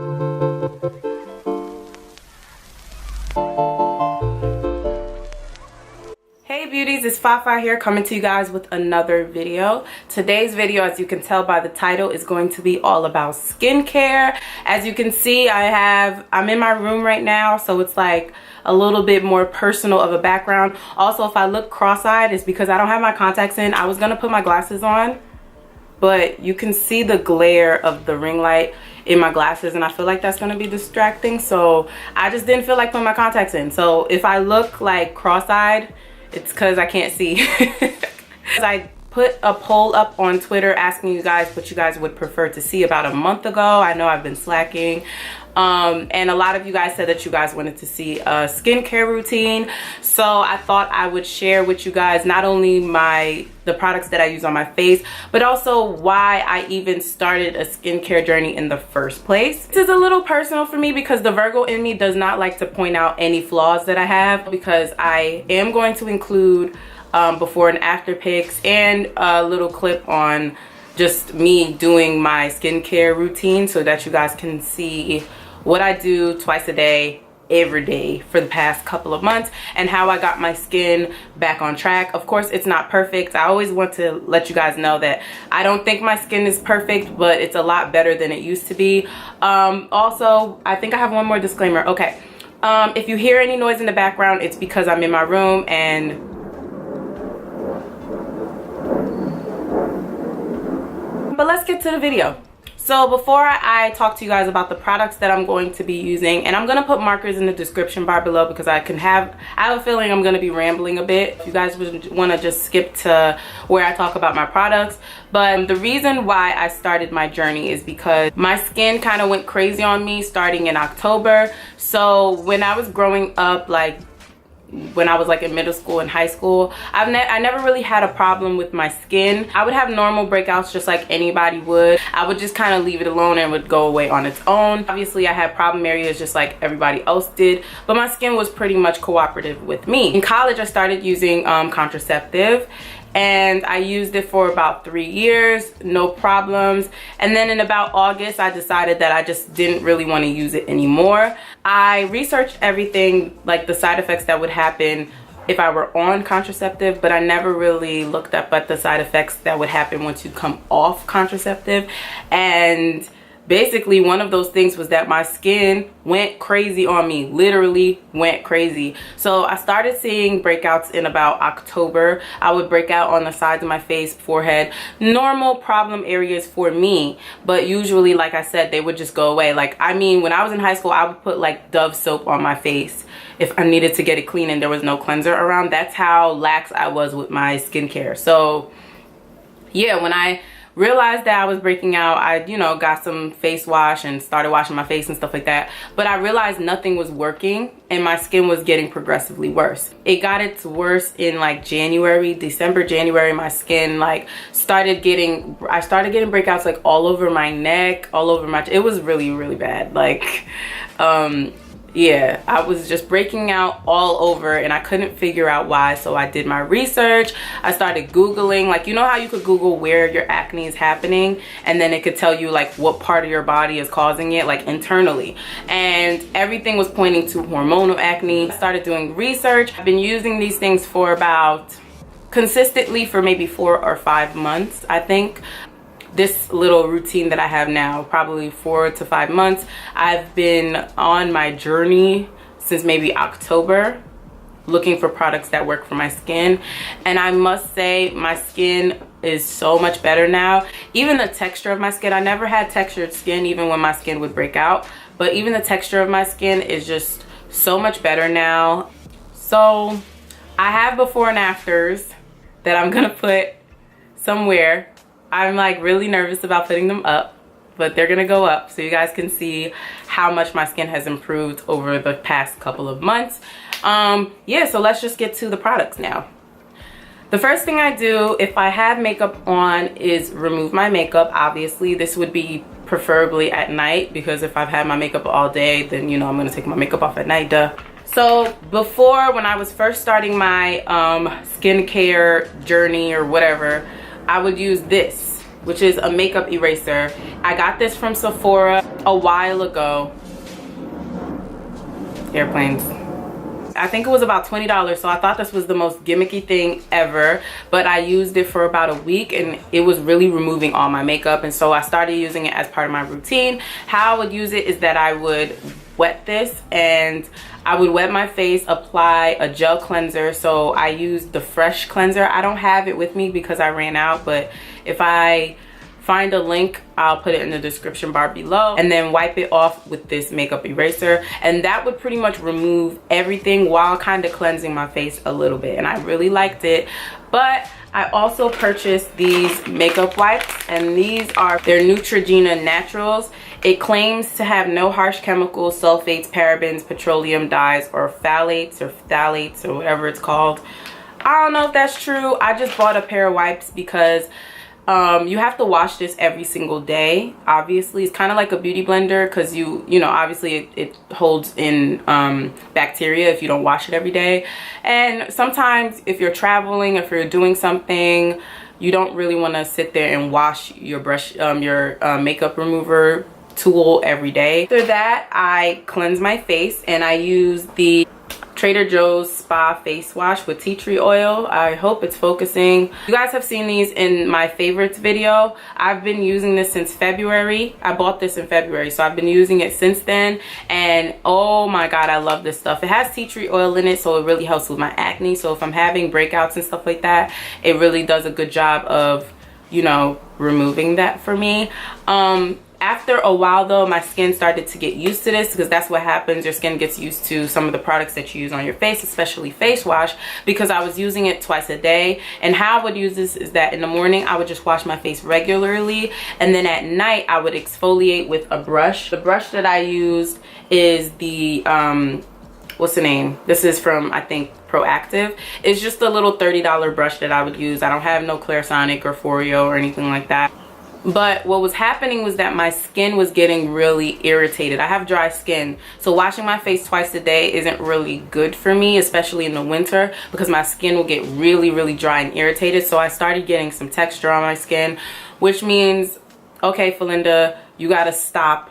Hey beauties, it's Fafa here coming to you guys with another video. Today's video, as you can tell by the title, is going to be all about skincare. As you can see, I'm in my room right now, so it's like a little bit more personal of a background. Also, if I look cross-eyed, it's because I don't have my contacts in. I was gonna put my glasses on, but you can see the glare of the ring light in my glasses, and I feel like that's gonna be distracting, so I just didn't feel like putting my contacts in. So if I look like cross-eyed, it's because I can't see. I put a poll up on Twitter asking you guys what you guys would prefer to see about a month ago. I know I've been slacking. And a lot of you guys said that you guys wanted to see a skincare routine. So I thought I would share with you guys not only the products that I use on my face, but also why I even started a skincare journey in the first place. This is a little personal for me because the Virgo in me does not like to point out any flaws that I have, because I am going to include before and after pics and a little clip on just me doing my skincare routine so that you guys can see what I do twice a day, every day for the past couple of months, and how I got my skin back on track. Of course, it's not perfect. I always want to let you guys know that I don't think my skin is perfect, but it's a lot better than it used to be. Also, I think I have one more disclaimer. Okay, if you hear any noise in the background, it's because I'm in my room. And but let's get to the video. So before I talk to you guys about the products that I'm going to be using, and I'm going to put markers in the description bar below because I have a feeling I'm going to be rambling a bit. If you guys would want to just skip to where I talk about my products. But the reason why I started my journey is because my skin kind of went crazy on me starting in October. So when I was growing up, like when I was like in middle school and high school, I never really had a problem with my skin. I would have normal breakouts just like anybody would. I would just kind of leave it alone and it would go away on its own. Obviously I had problem areas just like everybody else did, but my skin was pretty much cooperative with me. In college I started using contraceptive, and I used it for about 3 years, no problems. And then in about August, I decided that I just didn't really want to use it anymore. I researched everything, like the side effects that would happen if I were on contraceptive, but I never really looked up at the side effects that would happen once you come off contraceptive. And basically one of those things was that my skin went crazy on me, literally went crazy. So I started seeing breakouts in about October. I would break out on the sides of my face, forehead, normal problem areas for me, but usually, like I said, they would just go away. Like, I mean, when I was in high school, I would put like Dove soap on my face if I needed to get it clean and there was no cleanser around. That's how lax I was with my skincare. So yeah, when I realized that I was breaking out, I got some face wash and started washing my face and stuff like that, but I realized nothing was working and my skin was getting progressively worse. It got its worst in like December, January. My skin like started getting breakouts like all over my neck, all over my, it was really, really bad. Like yeah, I was just breaking out all over and I couldn't figure out why. So I did my research. I started Googling, like, you know how you could Google where your acne is happening and then it could tell you like what part of your body is causing it, like internally. And everything was pointing to hormonal acne. I started doing research. I've been using these things for consistently for maybe 4 or 5 months, I think. This little routine that I have now, probably 4 to 5 months. I've been on my journey since maybe October, looking for products that work for my skin, and I must say my skin is so much better now. Even the texture of my skin, I never had textured skin even when my skin would break out, but even the texture of my skin is just so much better now. So I have before and afters that I'm gonna put somewhere. I'm like really nervous about putting them up, but they're gonna go up so you guys can see how much my skin has improved over the past couple of months. Yeah, so let's just get to the products now. The first thing I do if I have makeup on is remove my makeup. Obviously this would be preferably at night, because if I've had my makeup all day, then I'm gonna take my makeup off at night, duh. So before, when I was first starting my skincare journey or whatever, I would use this. which is a makeup eraser. I got this from Sephora a while ago. Airplanes. I think it was about $20, so I thought this was the most gimmicky thing ever, but I used it for about a week and it was really removing all my makeup, and so I started using it as part of my routine. How I would use it is that I would wet this and I would wet my face, apply a gel cleanser. So I used the Fresh cleanser. I don't have it with me because I ran out, but if I find a link, I'll put it in the description bar below, and then wipe it off with this makeup eraser, and that would pretty much remove everything while kind of cleansing my face a little bit, and I really liked it. But I also purchased these makeup wipes, and these are their Neutrogena Naturals. It claims to have no harsh chemicals, sulfates, parabens, petroleum dyes, or phthalates or whatever it's called. I don't know if that's true. I just bought a pair of wipes because you have to wash this every single day. Obviously, it's kind of like a beauty blender because you know, obviously it holds in bacteria if you don't wash it every day. And sometimes if you're traveling, if you're doing something, you don't really want to sit there and wash your brush, your makeup remover tool every day. After that, I cleanse my face and I use the Trader Joe's Spa face wash with tea tree oil. I hope it's focusing. You guys have seen these in my favorites video. I've been using this since February. I bought this in February, so I've been using it since then, and oh my god, I love this stuff. It has tea tree oil in it, so it really helps with my acne. So if I'm having breakouts and stuff like that, it really does a good job of, you know, removing that for me. After a while though, my skin started to get used to this, because that's what happens. Your skin gets used to some of the products that you use on your face, especially face wash, because I was using it twice a day. And how I would use this is that in the morning I would just wash my face regularly, and then at night I would exfoliate with a brush. The brush that I used is the what's the name? This is from, I think, Proactive. It's just a little $30 brush that I would use. I don't have no Clairsonic or Foreo or anything like that. But what was happening was that my skin was getting really irritated. I have dry skin, so washing my face twice a day isn't really good for me, especially in the winter, because my skin will get really dry and irritated. So I started getting some texture on my skin, which means, okay, Felinda, you gotta stop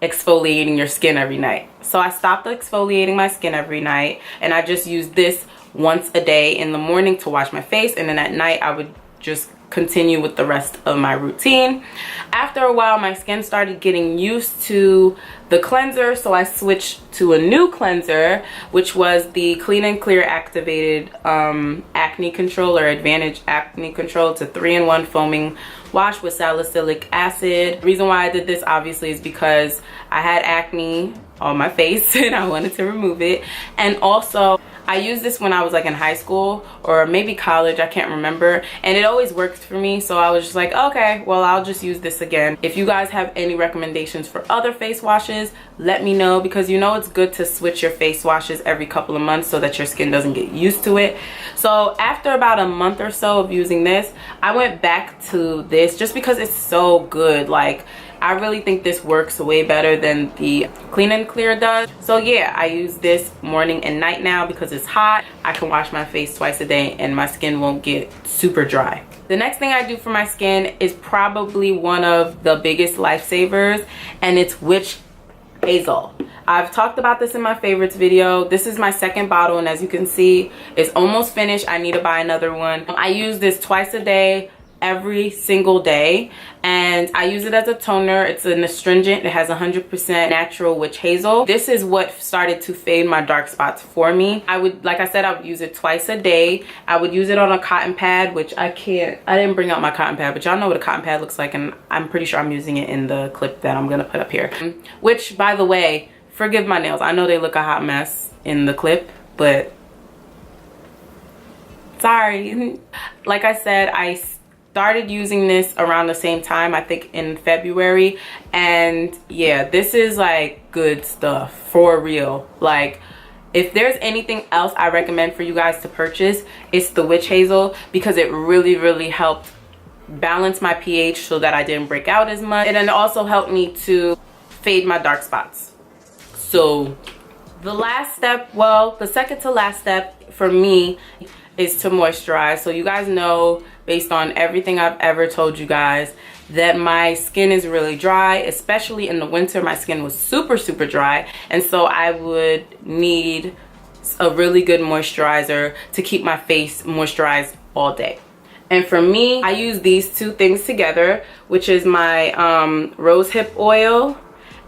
exfoliating your skin every night. So I stopped exfoliating my skin every night, and I just used this once a day in the morning to wash my face, and then at night I would just continue with the rest of my routine. After a while, my skin started getting used to the cleanser, so I switched to a new cleanser, which was the Clean and Clear Activated Acne Control, or Advantage Acne Control. It's a 3-in-1 foaming wash with salicylic acid. The reason why I did this obviously is because I had acne on my face and I wanted to remove it. And also, I used this when I was like in high school or maybe college, I can't remember, and it always worked for me, so I was just like, okay, well, I'll just use this again. If you guys have any recommendations for other face washes, let me know, because you know it's good to switch your face washes every couple of months so that your skin doesn't get used to it. So after about a month or so of using this, I went back to this just because it's so good. Like, I really think this works way better than the Clean and Clear does. So yeah, I use this morning and night now because it's hot. I can wash my face twice a day and my skin won't get super dry. The next thing I do for my skin is probably one of the biggest lifesavers, and it's Witch Hazel. I've talked about this in my favorites video. This is my second bottle, and as you can see, it's almost finished. I need to buy another one. I use this twice a day, every single day, and I use it as a toner. It's an astringent. It has 100% natural witch hazel. This is what started to fade my dark spots for me. I would, like I said, I would use it twice a day. I would use it on a cotton pad, which I didn't bring out my cotton pad, but y'all know what a cotton pad looks like, and I'm pretty sure I'm using it in the clip that I'm gonna put up here. Which, by the way, forgive my nails. I know they look a hot mess in the clip, but sorry. Like I said, I started using this around the same time, I think in February, and yeah, this is like good stuff for real. Like, if there's anything else I recommend for you guys to purchase, it's the witch hazel, because it really helped balance my pH so that I didn't break out as much, and it also helped me to fade my dark spots. So the last step, well, the second to last step for me is to moisturize. So you guys know, based on everything I've ever told you guys, that my skin is really dry, especially in the winter. My skin was super dry, and so I would need a really good moisturizer to keep my face moisturized all day. And for me, I use these two things together, which is my rosehip oil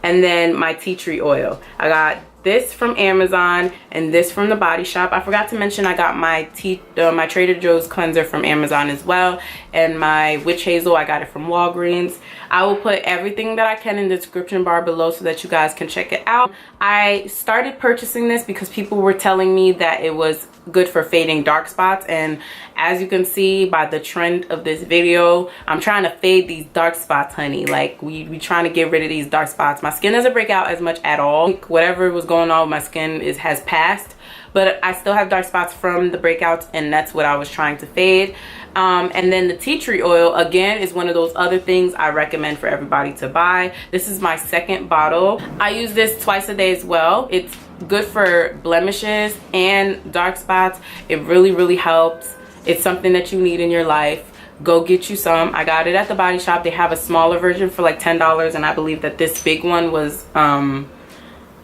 and then my tea tree oil. I got this from Amazon and this from the Body Shop. I forgot to mention I got my my Trader Joe's cleanser from Amazon as well, and my Witch Hazel, I got it from Walgreens. I will put everything that I can in the description bar below so that you guys can check it out. I started purchasing this because people were telling me that it was good for fading dark spots, and as you can see by the trend of this video, I'm trying to fade these dark spots, honey. Like we trying to get rid of these dark spots. My skin doesn't break out as much at all. Whatever was going on with my skin has passed, but I still have dark spots from the breakouts, and that's what I was trying to fade. And then the tea tree oil, again, is one of those other things I recommend for everybody to buy. This is my second bottle. I use this twice a day as well. It's good for blemishes and dark spots. It really helps. It's something that you need in your life. Go get you some. I got it at the Body Shop. They have a smaller version for like $10, and I believe that this big one was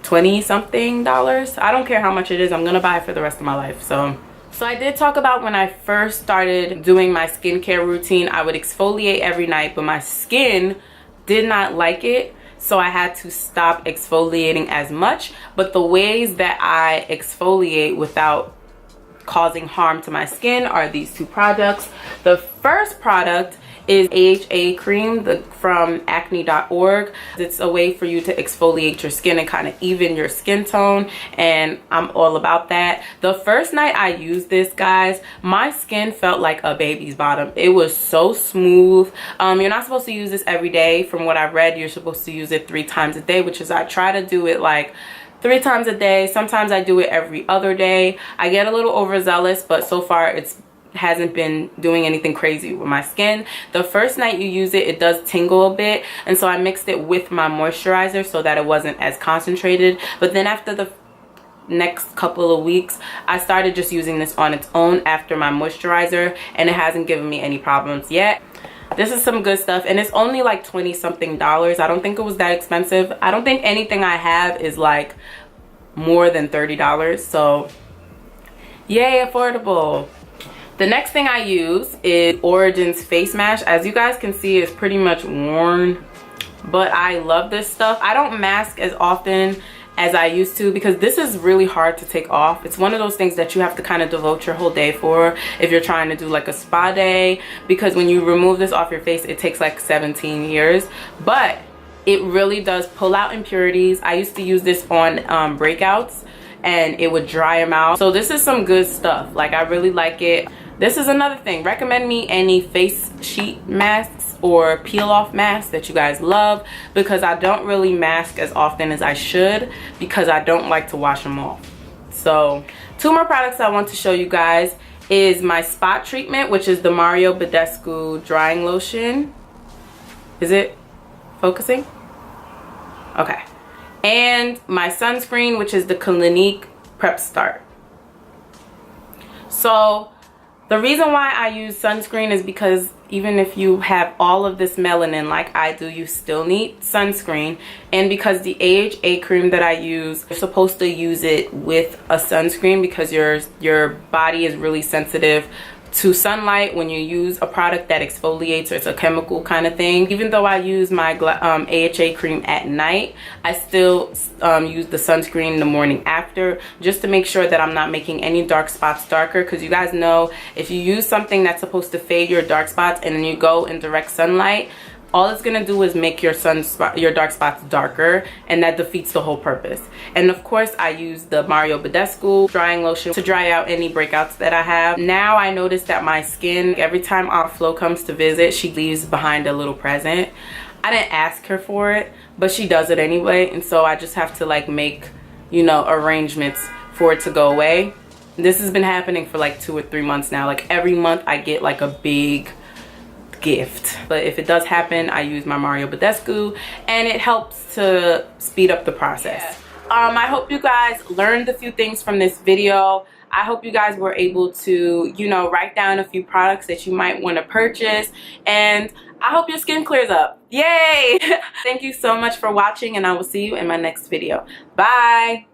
20 something dollars. I don't care how much it is. I'm gonna buy it for the rest of my life. So I did talk about when I first started doing my skincare routine, I would exfoliate every night, but my skin did not like it, so I had to stop exfoliating as much. But the ways that I exfoliate without causing harm to my skin are these two products. The first product is AHA cream from acne.org. It's a way for you to exfoliate your skin and kind of even your skin tone, and I'm all about that. The first night I used this, guys, my skin felt like a baby's bottom. It was so smooth. You're not supposed to use this every day. From what I've read, you're supposed to use it 3 times a day, which is I try to do it like 3 times a day. Sometimes I do it every other day. I get a little overzealous, but so far it hasn't been doing anything crazy with my skin. The first night you use it, it does tingle a bit, and so I mixed it with my moisturizer so that it wasn't as concentrated. But then after the next couple of weeks, I started just using this on its own after my moisturizer, and it hasn't given me any problems yet. This is some good stuff, and it's only like 20 something dollars. I don't think it was that expensive. I don't think anything I have is like more than $30, so yay, affordable. The next thing I use is Origin's face mask. As you guys can see, it's pretty much worn, but I love this stuff. I don't mask as often as I used to because this is really hard to take off. It's one of those things that you have to kind of devote your whole day for if you're trying to do like a spa day, because when you remove this off your face, it takes like 17 years. But it really does pull out impurities. I used to use this on breakouts, and it would dry them out. So this is some good stuff. Like, I really like it. This is another thing. Recommend me any face sheet masks or peel off masks that you guys love, because I don't really mask as often as I should because I don't like to wash them off. So 2 more products I want to show you guys is my spot treatment, which is the Mario Badescu drying lotion. Is it focusing? Okay. And my sunscreen, which is the Clinique Prep Start. So the reason why I use sunscreen is because even if you have all of this melanin like I do, you still need sunscreen. And because the AHA cream that I use, you're supposed to use it with a sunscreen because your body is really sensitive to sunlight when you use a product that exfoliates, or it's a chemical kind of thing. Even though I use my AHA cream at night, I still use the sunscreen the morning after, just to make sure that I'm not making any dark spots darker, because you guys know if you use something that's supposed to fade your dark spots and then you go in direct sunlight, all it's gonna do is make your dark spots darker, and that defeats the whole purpose. And of course, I use the Mario Badescu drying lotion to dry out any breakouts that I have. Now I notice that my skin, every time Aunt Flo comes to visit, she leaves behind a little present. I didn't ask her for it, but she does it anyway, and so I just have to like make, you know, arrangements for it to go away. This has been happening for like 2 or 3 months now. Like every month I get like a big gift. But if it does happen, I use my Mario Badescu, and it helps to speed up the process. I hope you guys learned a few things from this video. I hope you guys were able to, you know, write down a few products that you might want to purchase, and I hope your skin clears up. Yay! Thank you so much for watching, and I will see you in my next video. Bye!